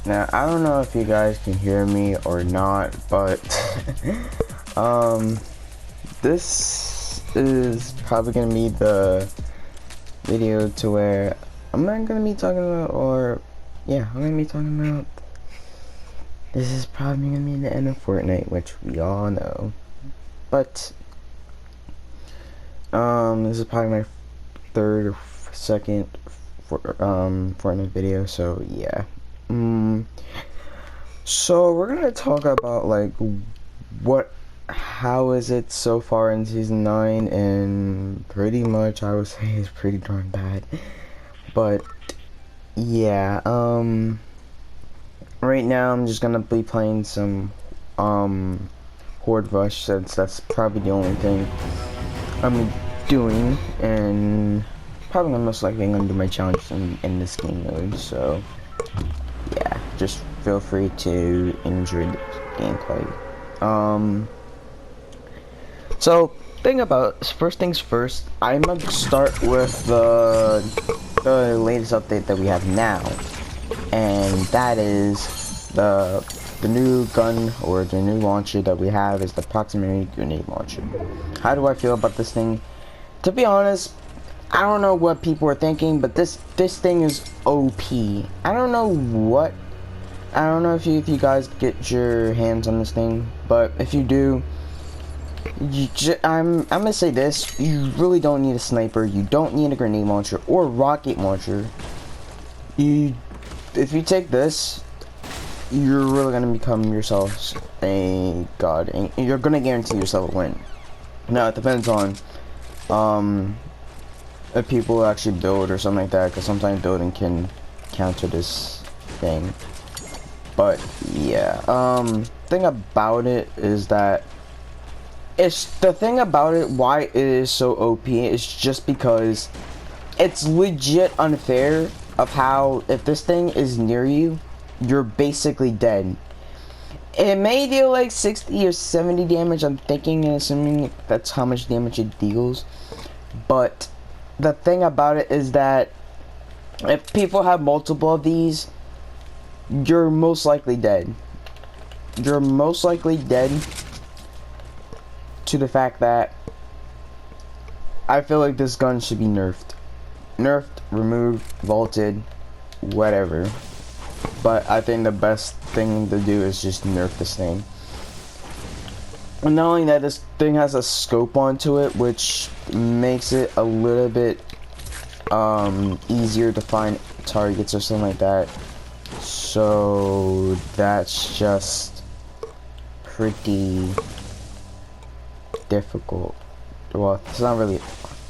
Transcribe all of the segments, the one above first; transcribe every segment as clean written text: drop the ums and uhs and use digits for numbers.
Now, I don't know if you guys can hear me or not, but this is probably gonna be the video to where I'm not gonna be talking about, I'm gonna be talking about, this is probably gonna be the end of Fortnite, which we all know, but this is probably my third or second Fortnite video, so yeah. So we're gonna talk about like how is it so far in season 9, and pretty much I would say it's pretty darn bad. But yeah, right now I'm just gonna be playing some Horde Rush, since that's probably the only thing I'm doing, and probably most likely gonna do my challenge in this game mode. So yeah, just feel free to enjoy the gameplay. So first things first, I'm gonna start with the latest update that we have now, and that is the new gun, or the new launcher that we have, is the proximity grenade launcher. How do I feel about this thing? To be honest, I don't know what people are thinking, but this thing is OP. I don't know if you guys get your hands on this thing, but if you do, I'm gonna say this: you really don't need a sniper, you don't need a grenade launcher or rocket launcher. If you take this, you're really gonna become yourselves a god, and you're gonna guarantee yourself a win. Now it depends on if people actually build or something like that, because sometimes building can counter this thing. But yeah, thing about it is that why it is so OP is just because it's legit unfair of how, if this thing is near you, you're basically dead. It may deal like 60 or 70 damage, I'm thinking and assuming that's how much damage it deals. But the thing about it is that if people have multiple of these, you're most likely dead. You're most likely dead to the fact that I feel like this gun should be nerfed. Nerfed, removed, vaulted, whatever. But I think the best thing to do is just nerf this thing. And not only that, this thing has a scope onto it, which makes it a little bit easier to find targets or something like that. So that's just pretty difficult. Well, it's not really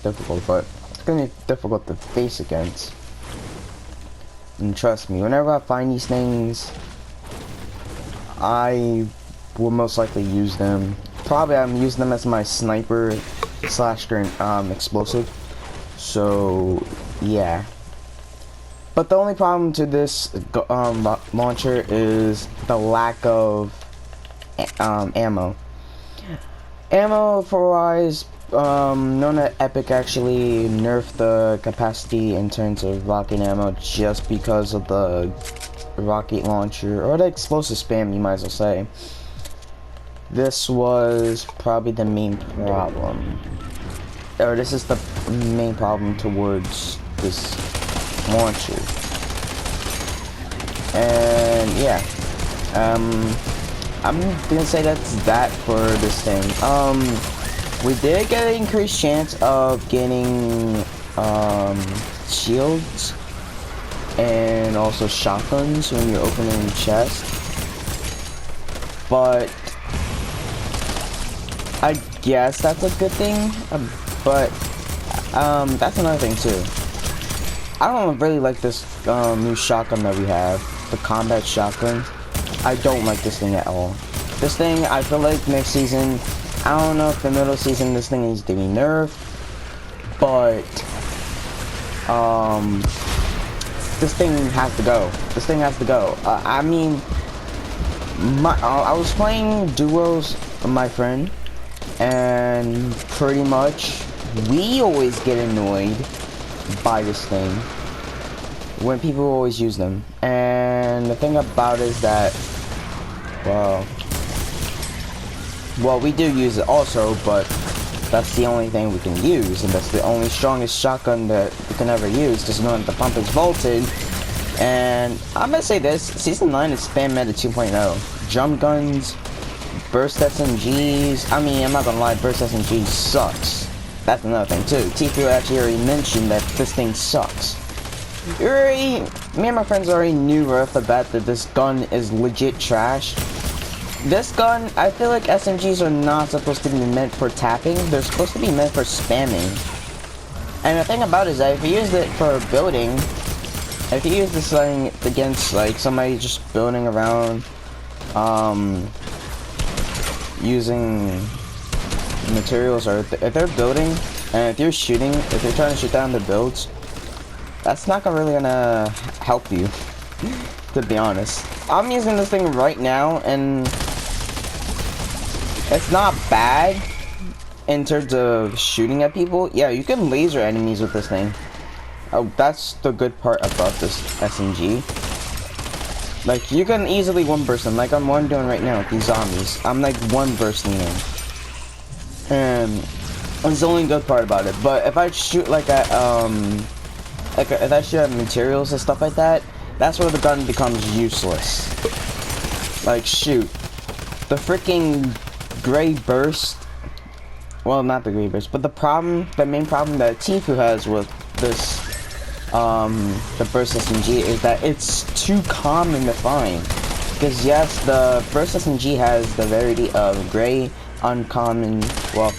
difficult, but it's gonna be difficult to face against. And trust me, whenever I find these things, I will most likely use them. Probably I'm using them as my sniper slash explosive. So yeah. But the only problem to this launcher is the lack of ammo. Ammo for wise, Nona Epic actually nerfed the capacity in terms of rocket ammo just because of the rocket launcher, or the explosive spam, you might as well say. This was probably the main problem, or this is the main problem towards this launcher. And yeah, I'm gonna say that's that for this thing. We did get an increased chance of getting shields and also shotguns when you're opening the chest, but I guess that's a good thing. But that's another thing too. I don't really like this new shotgun that we have, the combat shotgun. I don't like this thing at all. This thing, I feel like next season, I don't know if the middle season this thing needs to be nerfed, but this thing has to go. This thing has to go. I mean, I was playing duos with my friend, and pretty much we always get annoyed by this thing. when people always use them. And the thing about it is that, well, we do use it also, but that's the only thing we can use, and that's the only strongest shotgun that we can ever use, just knowing the pump is vaulted. And I'm gonna say this, Season 9 is spam meta 2.0. Drum guns, burst SMGs, I mean, I'm not gonna lie, burst SMGs sucks. That's another thing too. Tfue actually already mentioned that this thing sucks. Me and my friends already knew right off the bat that this gun is legit trash. This gun, I feel like SMGs are not supposed to be meant for tapping. They're supposed to be meant for spamming. And the thing about it is that if you use it for building, if you use this thing against like somebody just building around, using materials, or if they're building, and if you're shooting, if you're trying to shoot down their builds, that's not really gonna help you, to be honest. I'm using this thing right now, and it's not bad in terms of shooting at people. Yeah, you can laser enemies with this thing. Oh, that's the good part about this SMG. Like, you can easily one-burst them, like I'm doing right now with these zombies. I'm like one-bursting them. And it's the only good part about it. But if I shoot like at, if I shoot at materials and stuff like that, that's where the gun becomes useless. Like, shoot. The freaking gray burst. Well, not the gray burst, but the main problem that Tfue has with this, the burst SMG is that it's too common to find. Because yes, the burst SMG has the rarity of gray, uncommon, well,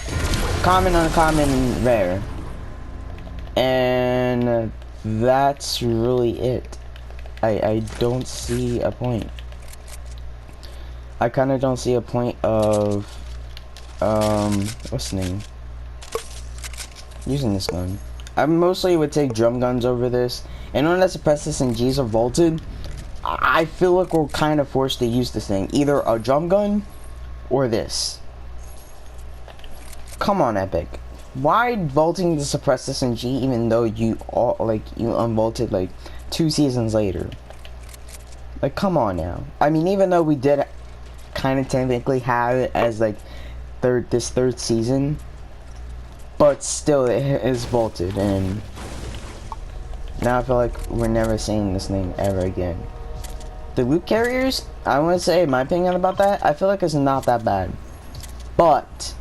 common, uncommon, rare. And that's really it. I don't see a point. I kind of don't see a point of, what's the name? Using this gun. I mostly would take drum guns over this. And when that suppressed SMGs are vaulted, I feel like we're kind of forced to use this thing. Either a drum gun or this. Come on, Epic. Why vaulting the suppressed SMG even though you unvaulted like 2 seasons later? Like, come on now. I mean, even though we did kind of technically have it as like this third season, but still it is vaulted, and now I feel like we're never seeing this thing ever again. The loot carriers, I want to say my opinion about that, I feel like it's not that bad, but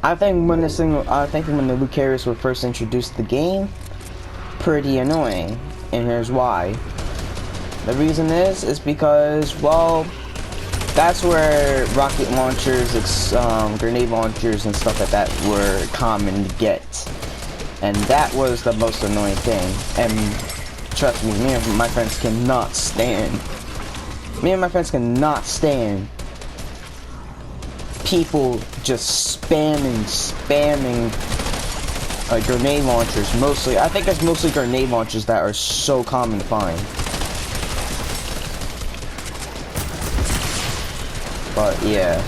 I think when the loot carriers were first introduced to the game, pretty annoying, and here's why. The reason is because, well, that's where rocket launchers, grenade launchers and stuff like that were common to get. And that was the most annoying thing. And trust me, me and my friends cannot stand people just spamming grenade launchers. Mostly, I think it's mostly grenade launchers that are so common to find. But yeah,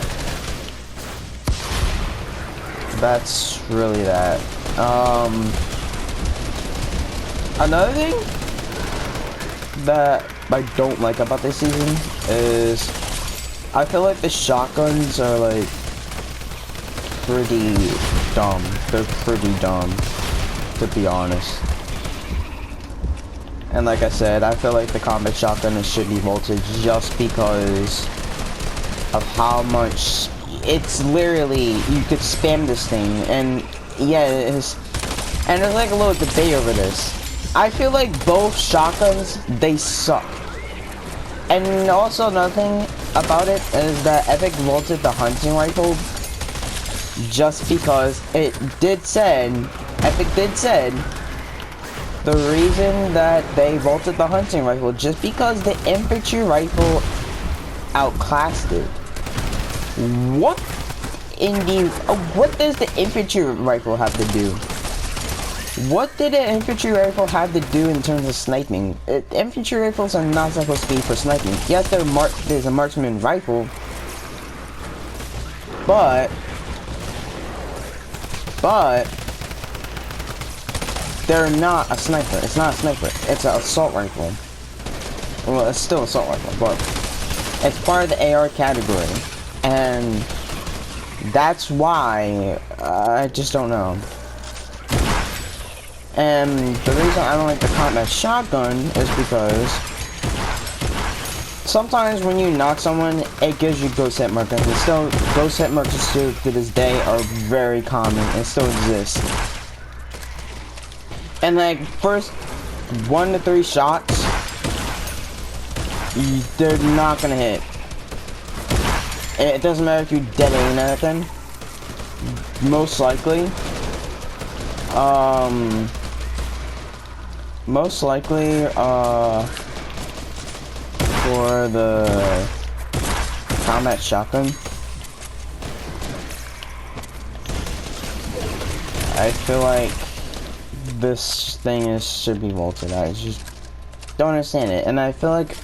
that's really that. Another thing that I don't like about this season is I feel like the shotguns are like pretty dumb. They're pretty dumb, to be honest. And like I said, I feel like the combat shotgun should be vaulted just because of how much it's literally, you could spam this thing, and yeah, it is. And there's like a little debate over this. I feel like both shotguns, they suck. And also another thing about it is that Epic vaulted the hunting rifle just because Epic did said the reason that they vaulted the hunting rifle just because the infantry rifle outclassed it. What does the infantry rifle have to do? What did an infantry rifle have to do in terms of sniping? Infantry rifles are not supposed to be for sniping. Yes, there's a marksman rifle, but they're not a sniper. It's not a sniper. It's an assault rifle. Well, it's still assault rifle, but it's part of the AR category, and that's why I just don't know. And the reason I don't like the combat shotgun is because sometimes when you knock someone, it gives you ghost hit markers, and still ghost hit markers still to this day are very common and still exist. And like first 1 to 3 shots, they're not gonna hit. It doesn't matter if you dead aim anything. Most likely, for the combat shotgun, I feel like this thing should be vaulted. I just don't understand it, and I feel like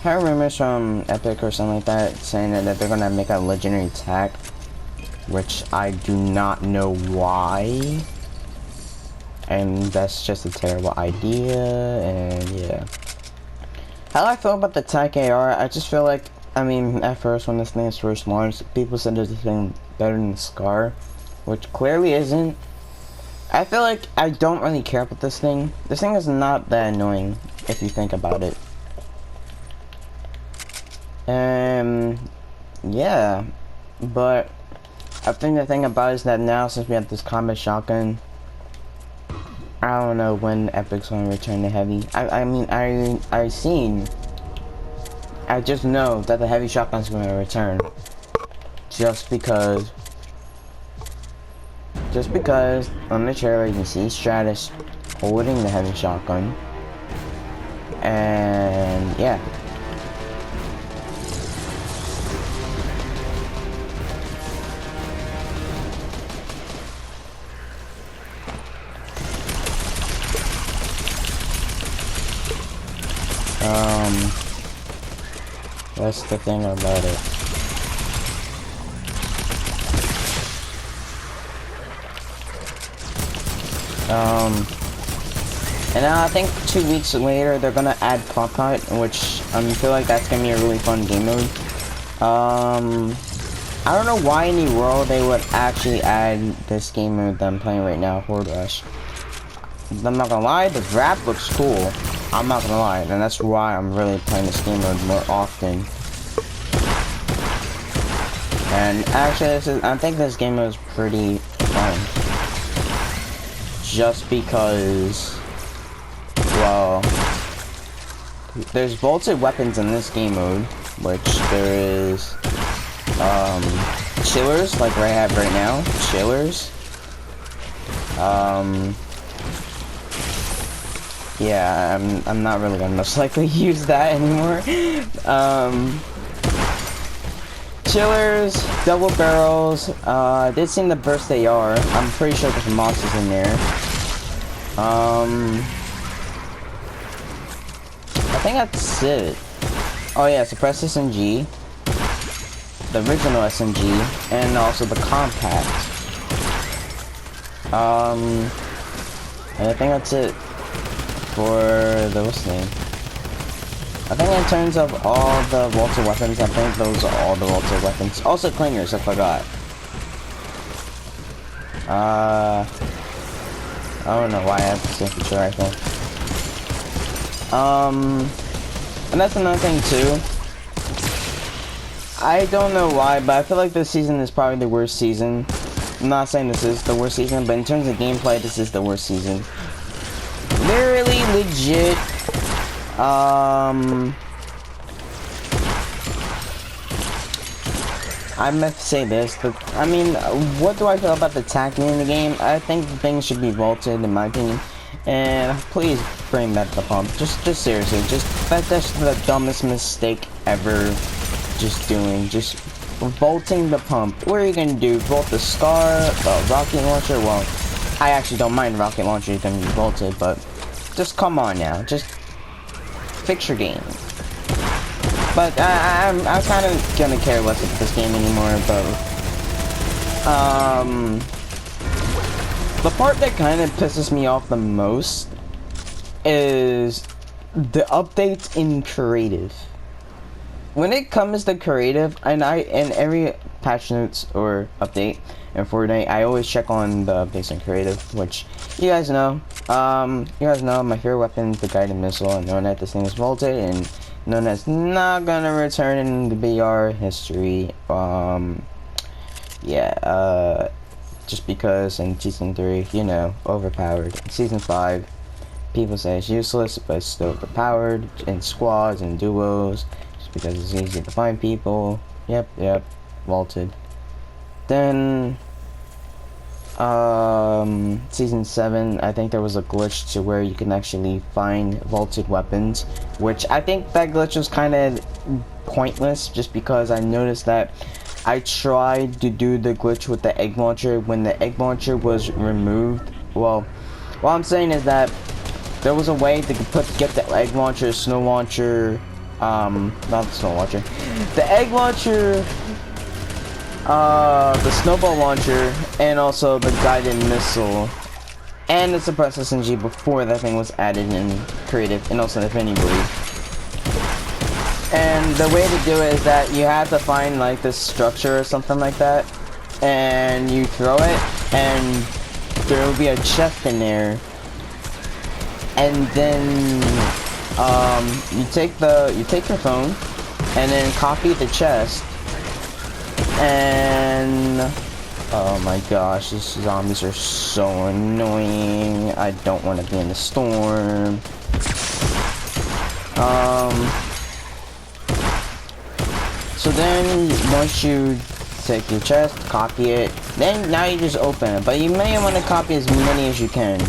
I heard rumors from Epic or something like that saying that they're gonna make a legendary attack, which I do not know why, and that's just a terrible idea. And yeah, how I feel about the TAC AR, I just feel like, I mean, at first when this thing is first launched, people said there's a thing better than the SCAR, which clearly isn't. I feel like I don't really care about this thing. This thing is not that annoying if you think about it. Yeah, but I think the thing about it is that now, since we have this combat shotgun, I don't know when Epic's gonna return the heavy. I mean, I just know that the heavy shotgun's gonna return. Just because on the trailer you can see Stratus holding the heavy shotgun. And yeah. That's the thing about it. And I think 2 weeks later they're gonna add Pop Cut, which I feel like that's gonna be a really fun game mode. I don't know why in the world they would actually add this game mode that I'm playing right now, Horde Rush. I'm not gonna lie, the rap looks cool. I'm not gonna lie, and that's why I'm really playing this game mode more often. And actually, I think this game mode is pretty fun. Just because, well, there's vaulted weapons in this game mode, which there is, chillers, like I have right now, chillers. Yeah, I'm not really gonna most likely use that anymore. Chillers, double barrels, did seem to burst AR. I'm pretty sure there's monsters in there. I think that's it. Oh yeah, suppressed SMG, the original SMG, and also the compact. And I think that's it for the what's the name. I think in terms of all the vaulted weapons, I think those are all the vaulted weapons. Also clingers, I forgot. I don't know why I have this infantry rifle. And that's another thing too. I don't know why, but I feel like this season is probably the worst season. I'm not saying this is the worst season, but in terms of gameplay, this is the worst season. Literally legit. I meant to say this, but I mean, what do I feel about the tacking in the game? I think things should be vaulted, in my opinion. And please bring back the pump. Just seriously, that's the dumbest mistake ever. Just vaulting the pump. What are you gonna do? Vault the SCAR, rocket launcher? Well, I actually don't mind rocket launcher can be vaulted, but just come on now, just fix your game. But I'm kind of gonna care less about this game anymore. But The part that kind of pisses me off the most is the updates in creative. When it comes to creative, and every patch notes or update in Fortnite, I always check on the updates in creative, which you guys know. My favorite weapon is the guided missile, and knowing that this thing is vaulted and knowing that's not gonna return in the BR history. Just because in season 3, you know, overpowered. In season 5, people say it's useless, but it's still overpowered in squads and duos, just because it's easy to find people. Yep, vaulted. Then, season 7, I think there was a glitch to where you can actually find vaulted weapons, which I think that glitch was kind of pointless, just because I noticed that I tried to do the glitch with the egg launcher when the egg launcher was removed. Well, what I'm saying is that there was a way to get the egg launcher, snow launcher, not the snow launcher, the egg launcher, the snowball launcher, and also the guided missile, and the suppressed SMG before that thing was added in creative, and also the Infinity Blade. And the way to do it is that you have to find like this structure or something like that, and you throw it, and there will be a chest in there, and then you take your phone, and then copy the chest, and oh my gosh, these zombies are so annoying. I don't want to be in the storm. So then, once you take your chest, copy it, then now you just open it. But you may want to copy as many as you can.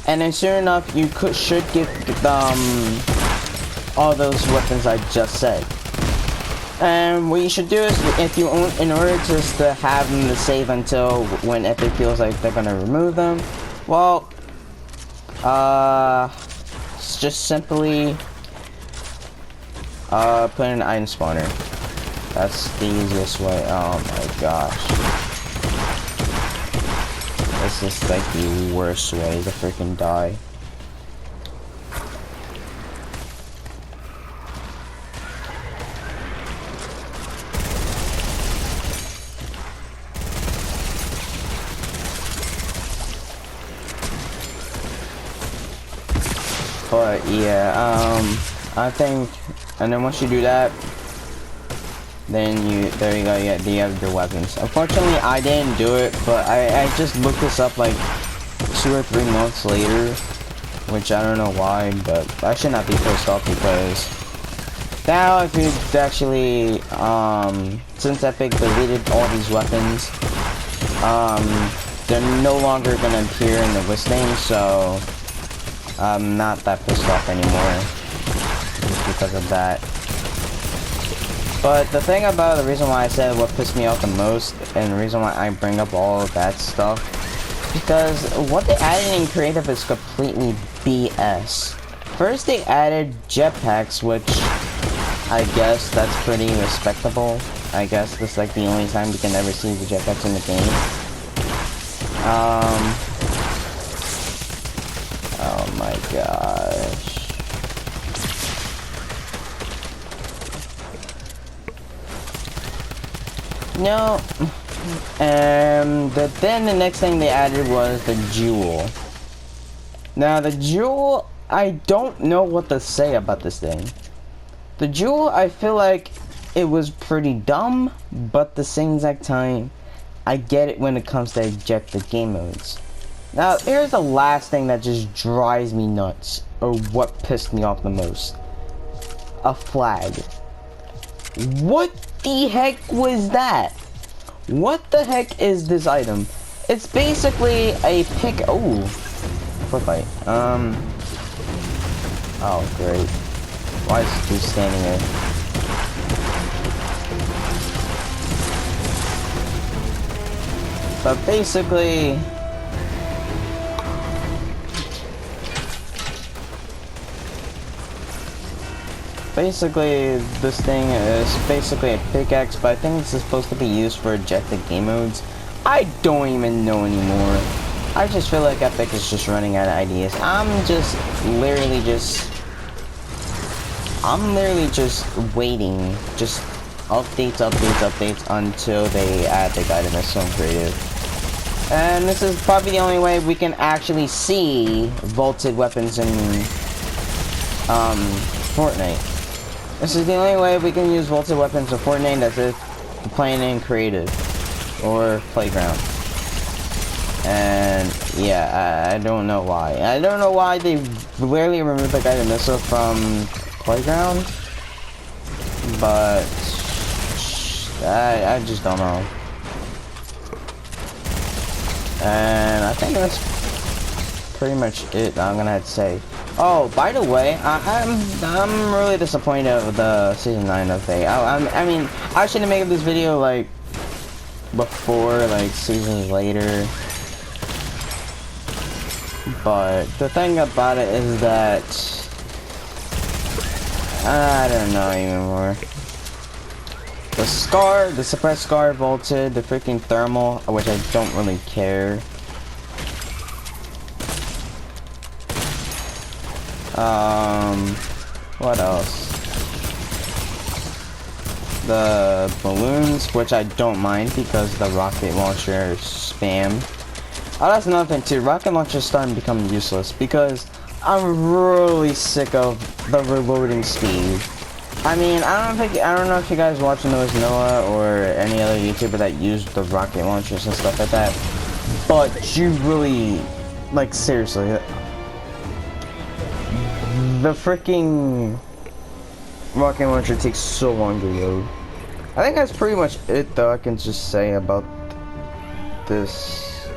And then soon enough, you should get all those weapons I just said. And what you should do is, in order just to have them to save until when Epic feels like they're gonna remove them, well, just simply put in an item spawner. That's the easiest way. Oh my gosh. This is like the worst way to freaking die. But yeah, I think, and then once you do that, then there you go, you have your weapons. Unfortunately, I didn't do it, but I just looked this up like 2 or 3 months later, which I don't know why, but I should not be pissed off because now if you actually, since Epic deleted all these weapons, they're no longer gonna appear in the listing, so I'm not that pissed off anymore, just because of that. But the thing about the reason why I said what pissed me off the most, and the reason why I bring up all of that stuff, because what they added in creative is completely BS. First they added jetpacks, which I guess that's pretty respectable. I guess that's like the only time you can ever see the jetpacks in the game. Oh my gosh. No. Then the next thing they added was the jewel. Now the jewel, I don't know what to say about this thing. The jewel, I feel like it was pretty dumb, but at the same exact time, I get it when it comes to objective game modes. Now, here's the last thing that just drives me nuts, or what pissed me off the most. A flag. What the heck was that? What the heck is this item? It's basically a oh, quick fight. Oh great. Why is he standing there? But basically, this thing is basically a pickaxe, but I think this is supposed to be used for ejected game modes. I don't even know anymore. I just feel like Epic is just running out of ideas. I'm literally just waiting, just updates until they add the guide in so creative. And this is probably the only way we can actually see vaulted weapons in Fortnite. This is the only way we can use vaulted weapons in Fortnite, that's if we're playing in creative or playground. And yeah, I don't know why. I don't know why they rarely removed the guided missile from playground, but I just don't know. And I think that's pretty much it. I'm gonna have to say. Oh, by the way, I'm really disappointed with the season 9 update. I mean, I shouldn't make this video like before, like seasons later. But the thing about it is that I don't know anymore. The scar, the suppressed scar vaulted, the freaking thermal, which I don't really care. What else? The balloons, which I don't mind because the rocket launcher is spam. Oh, that's another thing too. Rocket launchers starting to become useless because I'm really sick of the reloading speed. I mean, I don't know if you guys watch Noah's Noah or any other YouTuber that used the rocket launchers and stuff like that, but you really, like, seriously, the freaking rocket launcher takes so long to load. I think that's pretty much it, though. I can just say about this,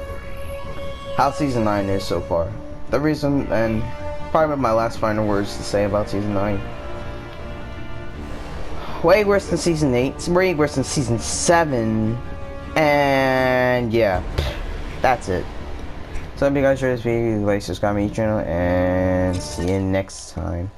how season 9 is so far. The reason, and probably my last final words to say about season 9. Way worse than season 8, way worse than season 7, and yeah, that's it. So if you guys enjoyed this video, like, subscribe to my channel, and see you next time.